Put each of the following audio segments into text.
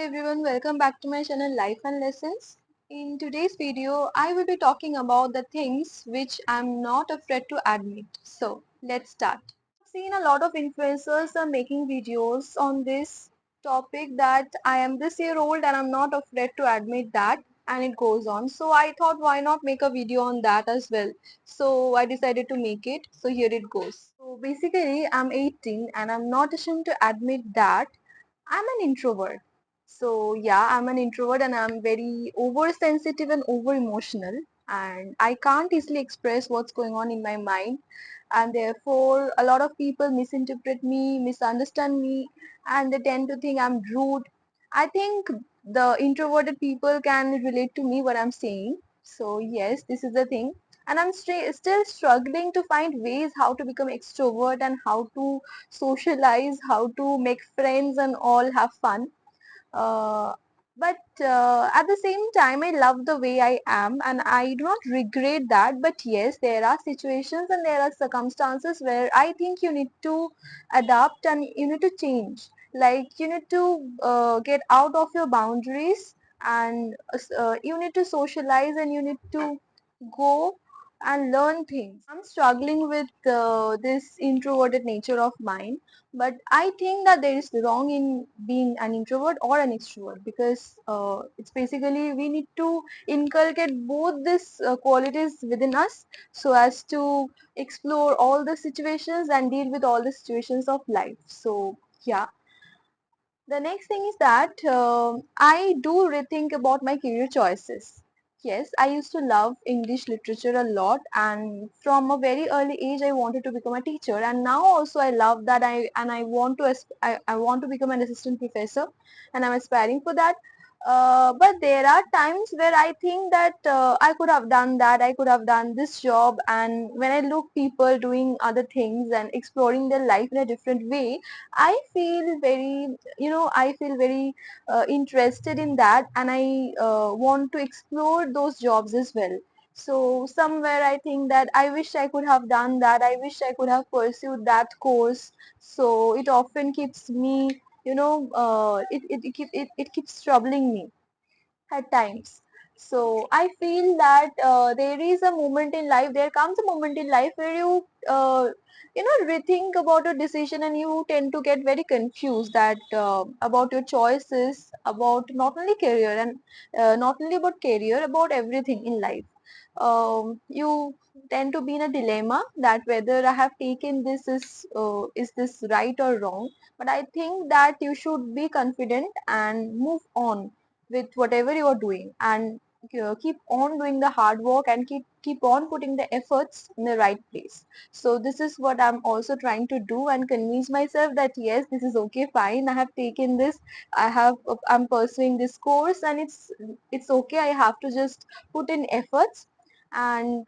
everyone, welcome back to my channel Life and Lessons. In today's video, I will be talking about the things which I'm not afraid to admit. So, let's start. I've seen a lot of influencers are making videos on this topic that I am this year old and I'm not afraid to admit that, and it goes on. So, I thought why not make a video on that as well. So, I decided to make it. So, here it goes. So, basically, I'm 18 and I'm not ashamed to admit that I'm an introvert. So yeah, I'm an introvert and I'm very oversensitive and over emotional, and I can't easily express what's going on in my mind, and therefore a lot of people misinterpret me, misunderstand me, and they tend to think I'm rude. I think the introverted people can relate to me what I'm saying. So yes, this is the thing. And I'm still struggling to find ways how to become extrovert and how to socialize, how to make friends and all have fun. Uh, but at the same time, I love the way I am and I do not regret that. But yes, there are situations and there are circumstances where I think you need to adapt and you need to change. Like you need to get out of your boundaries, and you need to socialize and you need to go and learn things. I'm struggling with this introverted nature of mine, but I think that there is wrong in being an introvert or an extrovert, because it's basically we need to inculcate both these qualities within us so as to explore all the situations and deal with all the situations of life. So yeah, the next thing is that I do rethink about my career choices. Yes, I used to love English literature a lot, and from a very early age, I wanted to become a teacher. And now also, I love that I want to I want to become an assistant professor, and I'm aspiring for that. But there are times where I think that I could have done that, I could have done this job, and when I look people doing other things and exploring their life in a different way, I feel very, I feel very interested in that, and I want to explore those jobs as well. So somewhere I think that I wish I could have done that, I wish I could have pursued that course. So it often keeps me, it keeps troubling me at times. So I feel that there is a moment in life, there comes a moment in life where rethink about a decision, and you tend to get very confused that about your choices, about not only career and not only about career, about everything in life. You tend to be in a dilemma that whether I have taken this is this right or wrong. But I think that you should be confident and move on with whatever you are doing, and keep on doing the hard work and keep on putting the efforts in the right place. So this is what I'm also trying to do and convince myself that yes, this is okay, fine, I have taken this, I'm pursuing this course, and it's okay, I have to just put in efforts. And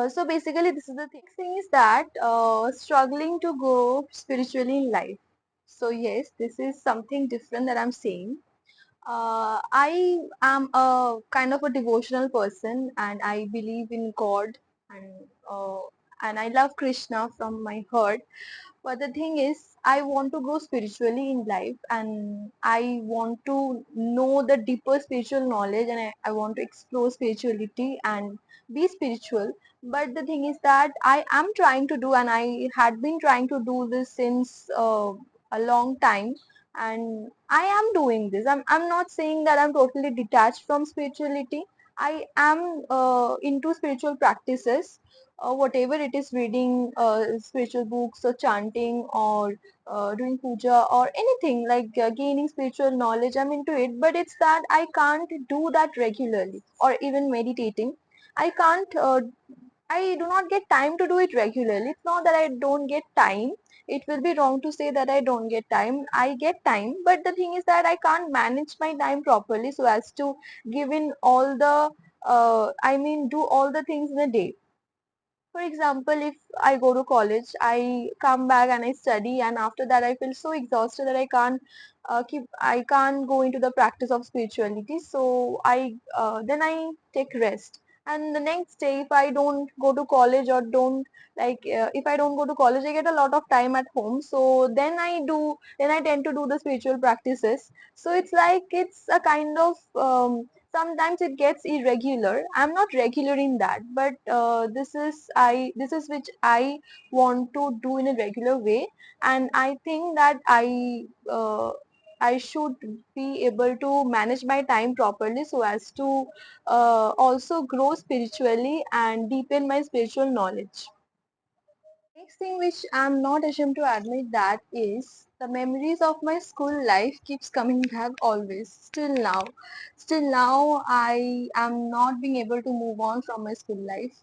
so basically this is the thing is that struggling to grow spiritually in life. So yes, this is something different that I'm saying. I am a kind of a devotional person, and I believe in God, and uh, and I love Krishna from my heart. But the thing is, I want to grow spiritually in life, and I want to know the deeper spiritual knowledge, and I want to explore spirituality and be spiritual. But the thing is that I am trying to do, and I had been trying to do this since a long time, and I am doing this. I'm not saying that I'm totally detached from spirituality. I am into spiritual practices, whatever it is, reading spiritual books or chanting or doing puja or anything like gaining spiritual knowledge. I'm into it, but it's that I can't do that regularly, or even meditating. I can't I do not get time to do it regularly. It's not that I don't get time. It will be wrong to say that I don't get time. I get time, but the thing is that I can't manage my time properly so as to give in all the, do all the things in a day. For example, if I go to college, I come back and I study, and after that I feel so exhausted that I can't go into the practice of spirituality. So I then I take rest, and the next day if I don't go to college or don't if I don't go to college, I get a lot of time at home, so then I tend to do the spiritual practices. So it's like it's a kind of sometimes it gets irregular. I'm not regular in that, but this is which I want to do in a regular way, and I think that I should be able to manage my time properly so as to also grow spiritually and deepen my spiritual knowledge. Next thing which I'm not ashamed to admit that is the memories of my school life keeps coming back always. Still now I am not being able to move on from my school life.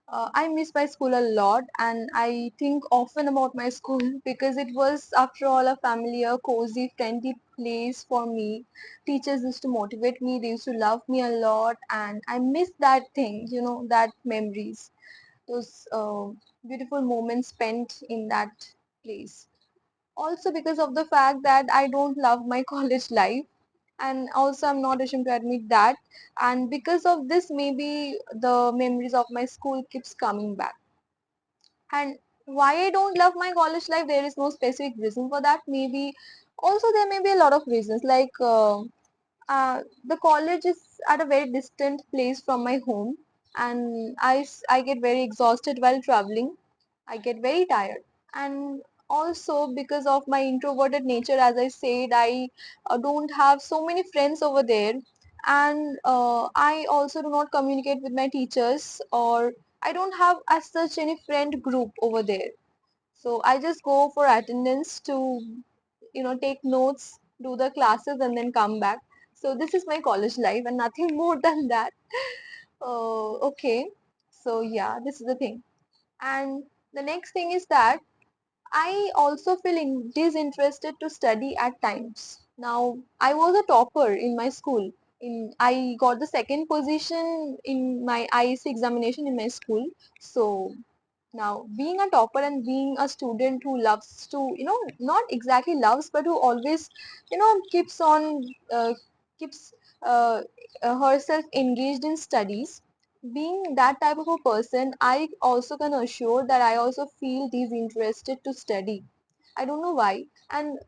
I miss my school a lot and I think often about my school because it was, after all, a familiar, cozy, friendly place for me. Teachers used to motivate me, they used to love me a lot, and I miss that thing, that memories, those beautiful moments spent in that place. Also, because of the fact that I don't love my college life, and also I'm not ashamed to admit that, and because of this maybe the memories of my school keeps coming back. And why I don't love my college life, there is no specific reason for that. Maybe also there may be a lot of reasons, the college is at a very distant place from my home, and I get very exhausted while traveling. I get very tired. And also because of my introverted nature, as I said, I don't have so many friends over there. And I also do not communicate with my teachers, or I don't have as such any friend group over there. So I just go for attendance to, take notes, do the classes, and then come back. So this is my college life and nothing more than that. Okay. So yeah, this is the thing. And the next thing is that I also feel disinterested to study at times. Now, I was a topper in my school. I got the second position in my IEC examination in my school. So now, being a topper and being a student who loves to, not exactly loves, but who always, uh, keeps uh, herself engaged in studies, being that type of a person, I also can assure that I also feel disinterested to study. I don't know why. And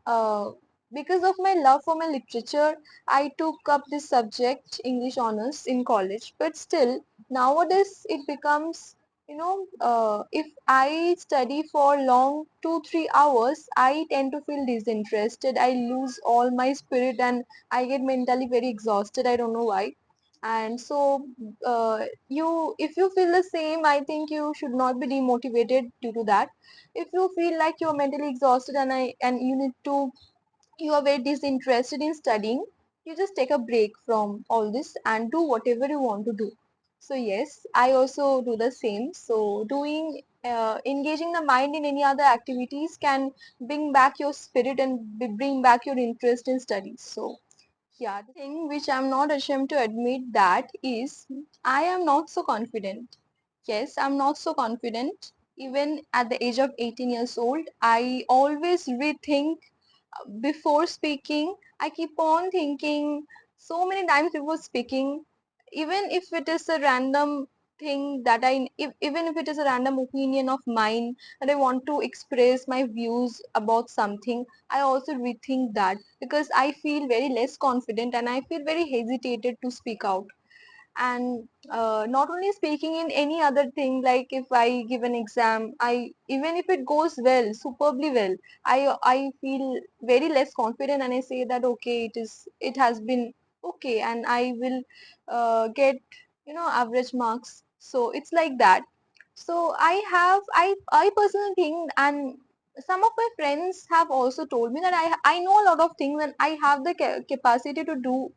because of my love for my literature, I took up this subject, English honors, in college. But still, nowadays it becomes, if I study for long 2-3 hours, I tend to feel disinterested. I lose all my spirit and I get mentally very exhausted. I don't know why. And so, if you feel the same, I think you should not be demotivated due to that. If you feel like you're mentally exhausted and you are very disinterested in studying, you just take a break from all this and do whatever you want to do. So yes, I also do the same. So doing engaging the mind in any other activities can bring back your spirit and bring back your interest in studies. So yeah, the thing which I'm not ashamed to admit that is I am not so confident. Yes, I'm not so confident. Even at the age of 18 years old, I always rethink before speaking. I keep on thinking so many times before speaking, even if it is a random thing even if it is a random opinion of mine and I want to express my views about something, I also rethink that because I feel very less confident and I feel very hesitated to speak out. And not only speaking in any other thing, like if I give an exam, I even if it goes well, superbly well, I feel very less confident and I say that okay, it has been okay and I will get average marks. So it's like that. So I personally think, and some of my friends have also told me that I know a lot of things and I have the capacity to do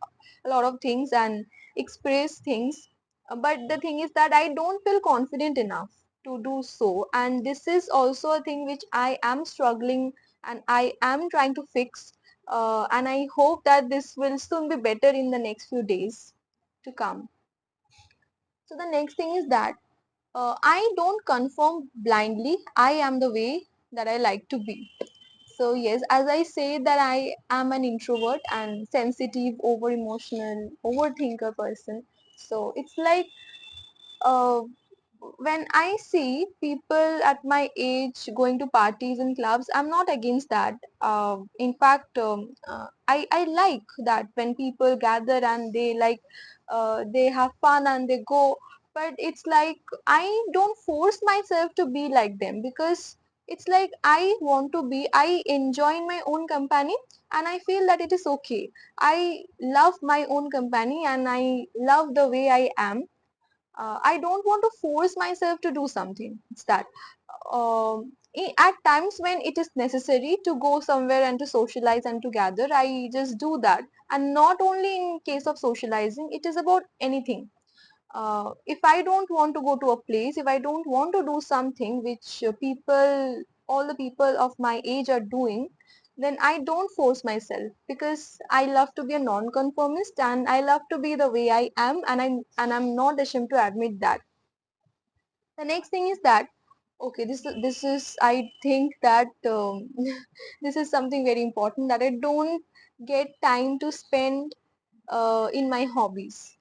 a lot of things and express things. But the thing is that I don't feel confident enough to do so, and this is also a thing which I am struggling and I am trying to fix. And I hope that this will soon be better in the next few days to come. So the next thing is that I don't conform blindly. I am the way that I like to be. So yes, as I say that I am an introvert and sensitive, over emotional, overthinker person. So it's like uh, when I see people at my age going to parties and clubs, I'm not against that. In fact, I like that when people gather and they have fun and they go. But it's like I don't force myself to be like them, because it's like I enjoy in my own company, and I feel that it is okay. I love my own company and I love the way I am. I don't want to force myself to do something. It's that at times when it is necessary to go somewhere and to socialize and to gather, I just do that. And not only in case of socializing, it is about anything. If I don't want to go to a place, if I don't want to do something which all the people of my age are doing, then I don't force myself, because I love to be a non-conformist and I love to be the way I am, and I'm not ashamed to admit that. The next thing is that, okay, this is I think that this is something very important, that I don't get time to spend in my hobbies.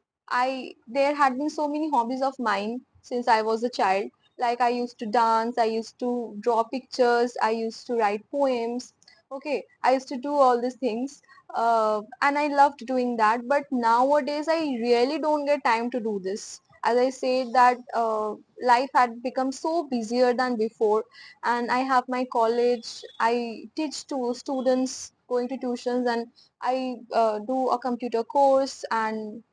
There had been so many hobbies of mine since I was a child. Like I used to dance, I used to draw pictures, I used to write poems. Okay, I used to do all these things, and I loved doing that. But nowadays, I really don't get time to do this. As I said that life had become so busier than before, and I have my college. I teach to students going to tuitions, and I do a computer course, and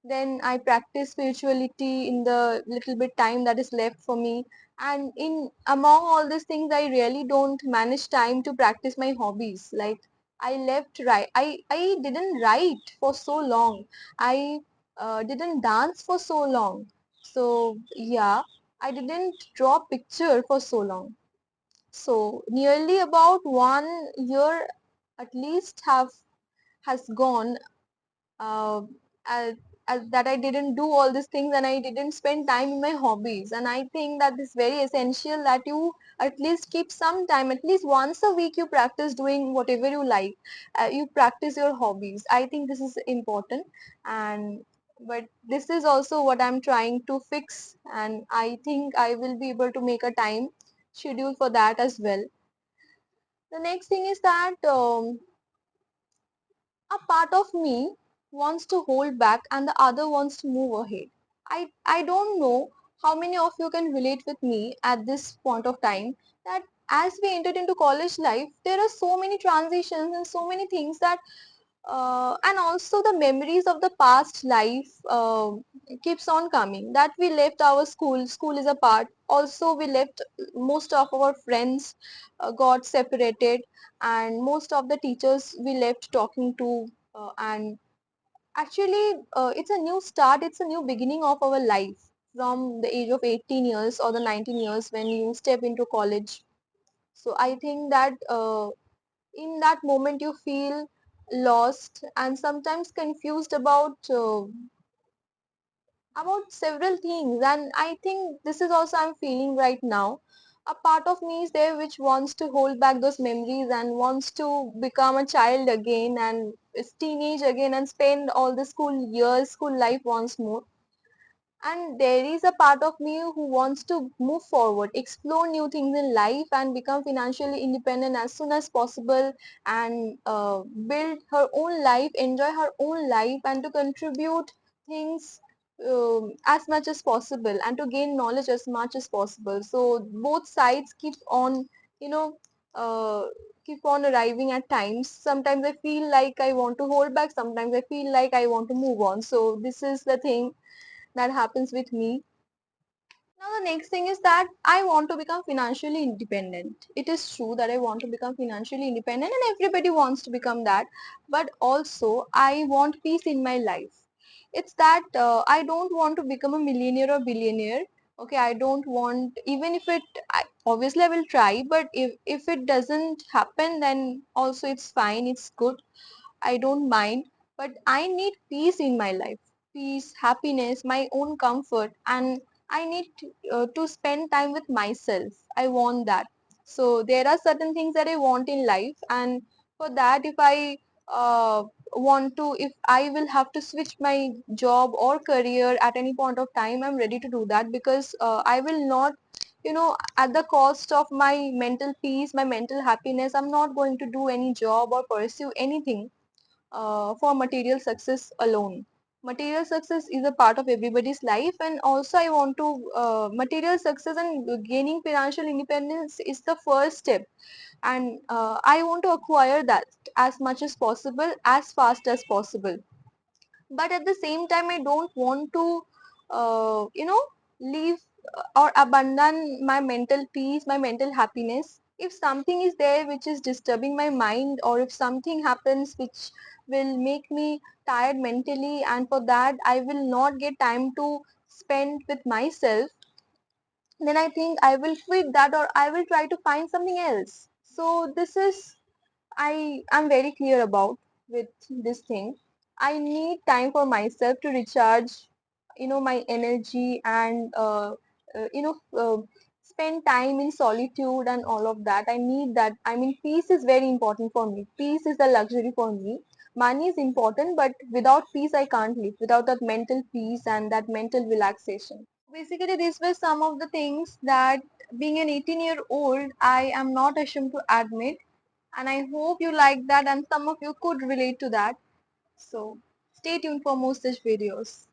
then I practice spirituality in the little bit time that is left for me. And in among all these things, I really don't manage time to practice my hobbies. Like I didn't write for so long. I didn't dance for so long. So yeah, I didn't draw picture for so long. So nearly about 1 year at least have has gone, uh, as, as that I didn't do all these things and I didn't spend time in my hobbies. And I think that it's very essential that you at least keep some time, at least once a week, you practice doing whatever you like. You practice your hobbies. I think this is important, and but this is also what I'm trying to fix, and I think I will be able to make a time schedule for that as well. The next thing is that a part of me wants to hold back and the other wants to move ahead. I don't know how many of you can relate with me at this point of time, that as we entered into college life, there are so many transitions and so many things that and also the memories of the past life keeps on coming, that we left our school is a part, also we left most of our friends, got separated, and most of the teachers we left talking to, and actually it's a new start, it's a new beginning of our life from the age of 18 years or the 19 years when you step into college. So I think that in that moment you feel lost and sometimes confused about several things, and I think this is also I'm feeling right now. A part of me is there which wants to hold back those memories and wants to become a child again and is teenage again and spend all the school years, school life once more. And there is a part of me who wants to move forward, explore new things in life, and become financially independent as soon as possible, and build her own life, enjoy her own life, and to contribute things as much as possible, and to gain knowledge as much as possible. So both sides keep on, you know, uh, keep on arriving at times. Sometimes I feel like I want to hold back. Sometimes I feel like I want to move on. So this is the thing that happens with me. Now the next thing is that I want to become financially independent. It is true that I want to become financially independent and everybody wants to become that. But also I want peace in my life. It's that I don't want to become a millionaire or billionaire. Okay, I don't want, even if obviously I will try, but if it doesn't happen, then also it's fine, it's good. I don't mind, but I need peace in my life. Peace, happiness, my own comfort, and I need to spend time with myself. I want that. So there are certain things that I want in life, and for that, if I want to, if I will have to switch my job or career at any point of time, I'm ready to do that, because I will not, at the cost of my mental peace, my mental happiness, I'm not going to do any job or pursue anything for material success alone. Material success is a part of everybody's life, and also I want to, material success and gaining financial independence is the first step, and I want to acquire that as much as possible, as fast as possible. But at the same time, I don't want to leave or abandon my mental peace, my mental happiness. If something is there which is disturbing my mind, or if something happens which will make me tired mentally, and for that I will not get time to spend with myself, then I think I will quit that, or I will try to find something else. So this is, I am very clear about with this thing. I need time for myself to recharge, my energy, and uh, you know, uh, spend time in solitude and all of that. I need that. I mean, peace is very important for me. Peace is a luxury for me. Money is important, but without peace, I can't live. Without that mental peace and that mental relaxation. Basically, these were some of the things that, being an 18-year-old, I am not ashamed to admit, and I hope you like that and some of you could relate to that. So stay tuned for more such videos.